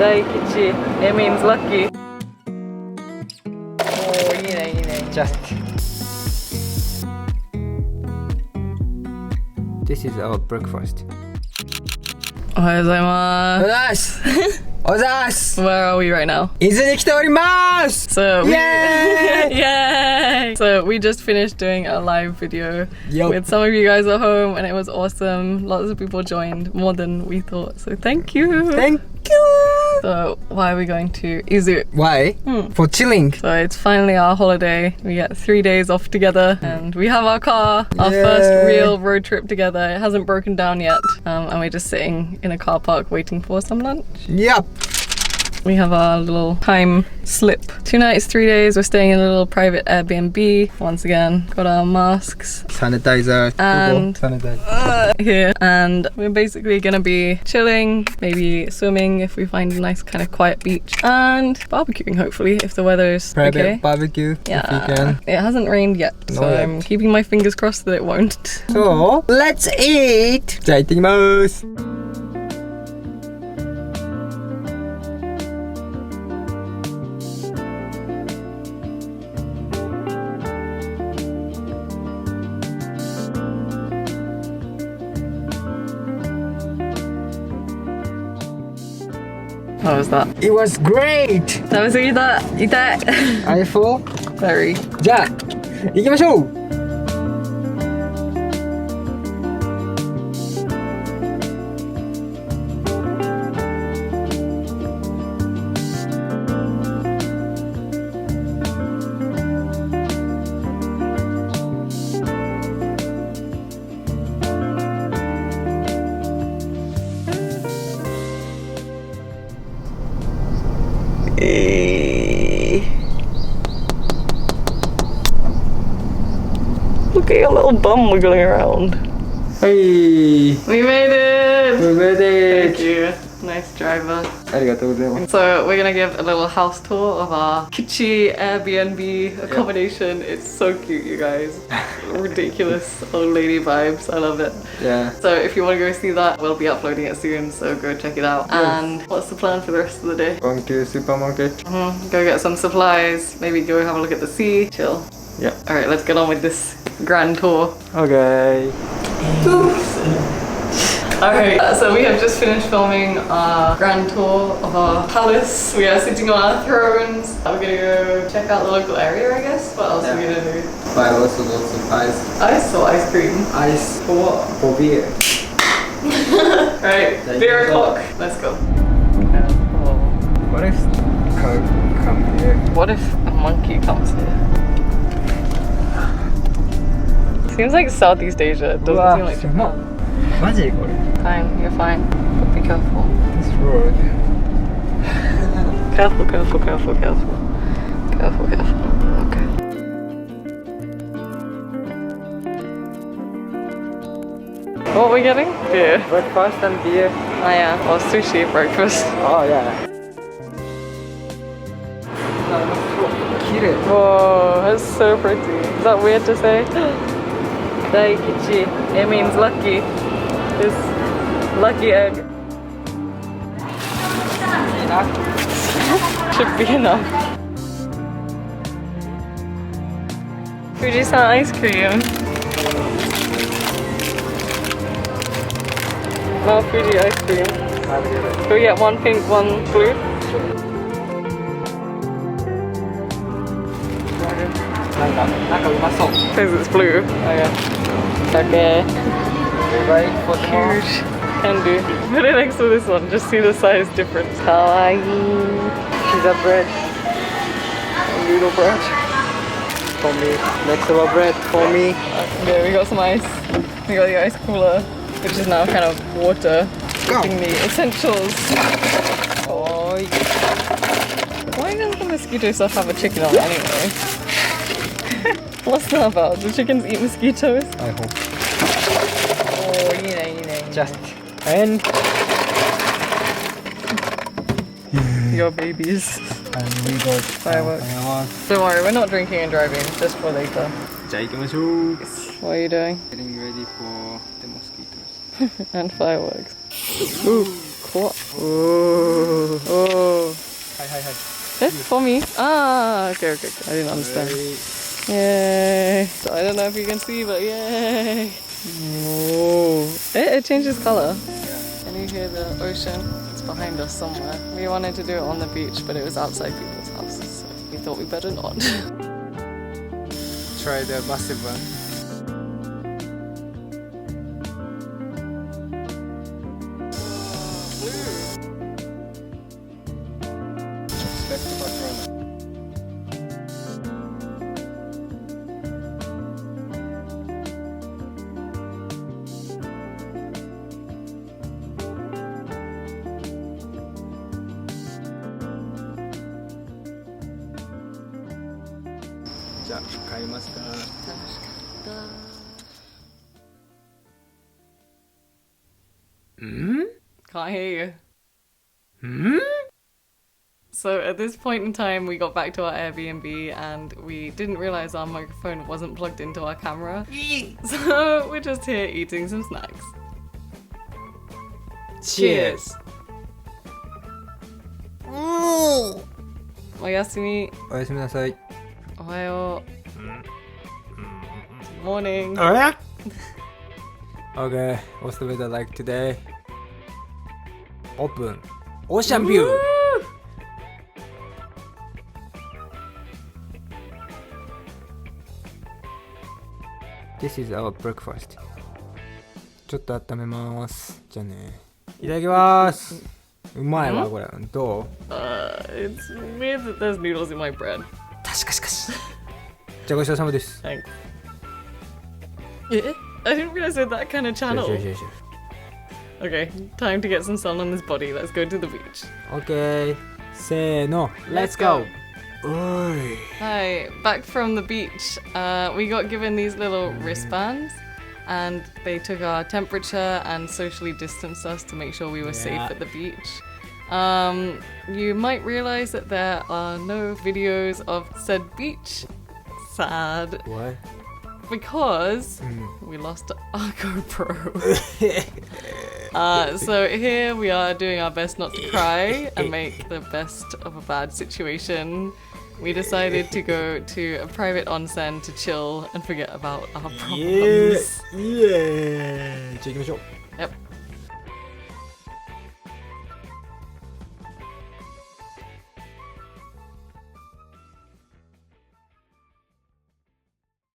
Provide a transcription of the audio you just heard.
Staycation. It means lucky. Oh, いいね、いいね。 Just. This is our breakfast. おはようございまおざーす。おざーす。す。Where are we right now? 伊豆に来ております。 So we, Yay! Yay! So we just finished doing a live video Yup. with some of you guys at home, and it was awesome. Lots of people joined, more than we thought. So thank you. Thank you. So why are we going to Izu? Why? For chilling. So it's finally our holiday. We get 3 days off together, and we have our car. Our Yay. first real road trip together. It hasn't broken down yet, and we're just sitting in a car park waiting for some lunch. Yup. We have our little time slip. 2 nights, 3 days. We're staying in a little private Airbnb. Once again, got our masks Sanitizer. And- Sanitizer. here, and we're basically gonna be chilling, maybe swimming if we find a nice kind of quiet beach, and barbecuing hopefully if the weather's Private okay. barbecue if you can. It hasn't rained yet, so Not yet. I'm keeping my fingers crossed that it won't. So, let's eat! じゃあ行ってきます。How was that? It was great! 食べ過ぎた。痛い。 I full? Very. じゃあ行きましょう。Look at your little bum wiggling around. はい。 We made it! 上 Thank で you. Nice driver. ありがとうございます。 So we're gonna give a little house tour of our kitschy Airbnb accommodation. It's so cute, you guys. Ridiculous old lady vibes. I love it. Yeah. So if you want to go see that, we'll be uploading it soon. So go check it out. And what's the plan for the rest of the day? Going to supermarket. Go get some supplies. Maybe go have a look at the sea. Chill. Yeah. All right, let's get on with this grand tour. Okay. Alright, so we have just finished filming our grand tour of our palace. We are sitting on our thrones. We're gonna go check out the local area, I guess. What else are we gonna do? Buy also lots of ice. Ice or ice cream? Ice For what? for beer. Right, beer o'clock. Let's go. What if come here? What if a monkey comes here? Seems like Southeast Asia. It doesn't seem like Japan. マジこれ Fine, you're fine. But be careful. This road. Careful, careful, careful, careful. Careful, careful. Okay. What are we getting? Beer. Breakfast and beer. Oh yeah, or sushi breakfast. Oh yeah. 綺麗 Whoa, that's so pretty. Is that weird to say? Daikichi. It means lucky. This lucky egg. Should be enough. Fuji-san ice cream. Mount Fuji ice cream. Can we get one pink, one blue? Because it's blue. Oh yeah. Okay. Right for tomorrow. Huge. Can do. Put it next to this one. Just see the size difference. Kawaii. Pizza bread Noodle bread. for me. Next level bread for me. Okay, we got some ice. We got the ice cooler, which is now kind of water. Keeping the essentials. Oh, Why does the mosquito stuff have a chicken on it anyway? What's that about? Do chickens eat mosquitoes? I hope. Oh, you know. Just and Your babies. and we got Fireworks. Don't worry, we're not drinking and driving, just for later. じゃあ行きましょう。 What are you doing? Getting ready for the mosquitoes. And fireworks. Ooh, What? Oh. Oh. Hi. For me? Ah, okay. I didn't understand. Yay. So I don't know if you can see, but yay. Oh. It changes color. Can you hear the ocean? It's behind us somewhere. We wanted to do it on the beach, but it was outside people's houses, so we thought we better not. Try the massive one. Can't hear you. So at this point in time, we got back to our Airbnb and we didn't realize our microphone wasn't plugged into our camera. So we're just here eating some snacks. Cheers! Oyasumi. おやすみなさい。 Ohayo. Morning. Alright. Okay, what's the weather like today? Open. Ocean view. Woo! This is our breakfast. ちょっと温めます。じゃあね。いただきます。うまいわこれ。どう？ It's weird that there's noodles in my bread. しかし。じゃあごちそうさまです。 Thanks. I didn't realize we're that kind of channel. Sure. Okay, time to get some sun on this body. Let's go to the beach. Okay. せーの。Let's go. Oi. Hi, back from the beach. We got given these little wristbands and they took our temperature and socially distanced us to make sure we were safe at the beach. You might realize that there are no videos of said beach. Sad. What? Because we lost our GoPro. So here we are doing our best not to cry and make the best of a bad situation. We decided to go to a private onsen to chill and forget about our problems. Yeah. じゃあ行きましょう。 Yep.